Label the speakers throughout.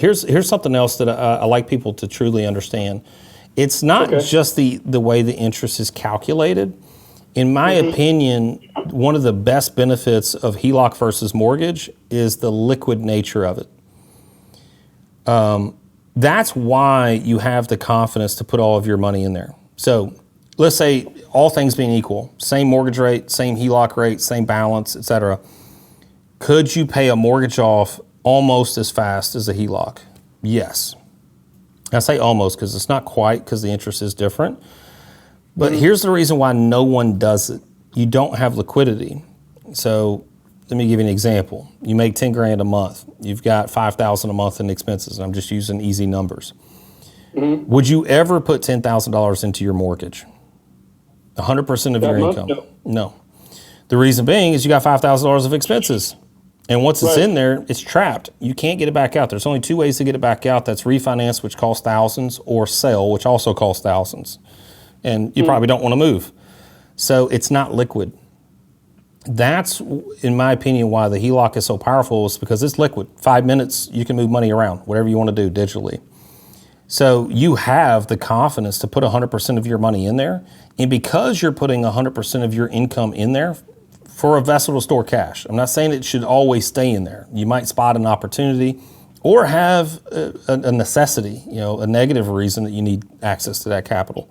Speaker 1: here's something else that I like people to truly understand. It's not just the way the interest is calculated. In my opinion, one of the best benefits of HELOC versus mortgage is the liquid nature of it. That's why you have the confidence to put all of your money in there. So let's say all things being equal, same mortgage rate, same HELOC rate, same balance, et cetera. Could you pay a mortgage off almost as fast as a HELOC? Yes. I say almost because it's not quite, because the interest is different. But here's the reason why no one does it. You don't have liquidity. So let me give you an example. You make 10 grand a month. You've got 5,000 a month in expenses. I'm just using easy numbers. Would you ever put $10,000 into your mortgage? 100% of your income? No. The reason being is you got $5,000 of expenses. And once it's in there, it's trapped. You can't get it back out. There's only two ways to get it back out. That's refinance, which costs thousands, or sell, which also costs thousands. And you probably don't want to move. So it's not liquid. That's, in my opinion, why the HELOC is so powerful, is because it's liquid. 5 minutes, you can move money around, whatever you want to do digitally. So you have the confidence to put 100% of your money in there. And because you're putting 100% of your income in there for a vessel to store cash, I'm not saying it should always stay in there. You might spot an opportunity or have a necessity, a negative reason that you need access to that capital.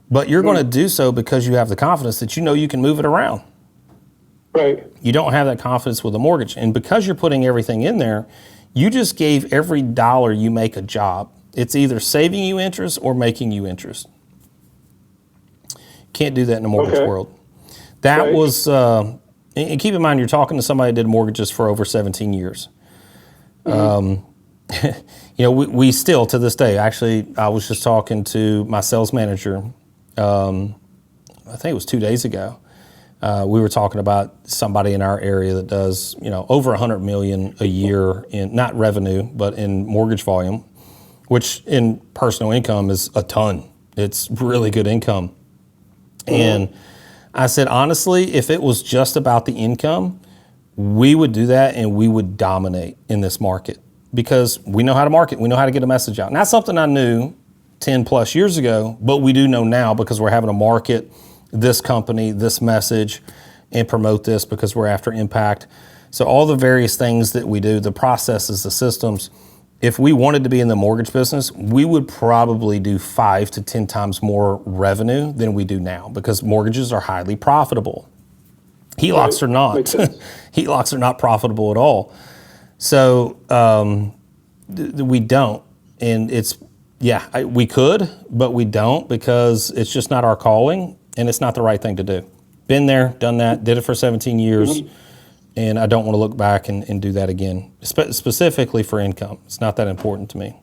Speaker 1: But you're going to do so because you have the confidence that you can move it around.
Speaker 2: Right.
Speaker 1: You don't have that confidence with a mortgage. And because you're putting everything in there, you just gave every dollar you make a job. It's either saving you interest or making you interest. Can't do that in the mortgage world. That was, and keep in mind, you're talking to somebody that did mortgages for over 17 years. We still, to this day, actually, I was just talking to my sales manager, I think it was 2 days ago. We were talking about somebody in our area that does, over 100 million a year in, not revenue, but in mortgage volume, which in personal income is a ton. It's really good income. And I said, honestly, if it was just about the income, we would do that and we would dominate in this market because we know how to market. We know how to get a message out. Not something I knew 10 plus years ago, but we do know now because we're having to market this company, this message, and promote this because we're after impact. So all the various things that we do, the processes, the systems, if we wanted to be in the mortgage business, we would probably do 5 to 10 times more revenue than we do now because mortgages are highly profitable. HELOCs are not. HELOCs are not profitable at all. So we don't. And it's, we could, but we don't because it's just not our calling and it's not the right thing to do. Been there, done that, did it for 17 years. And I don't want to look back and do that again, specifically for income. It's not that important to me.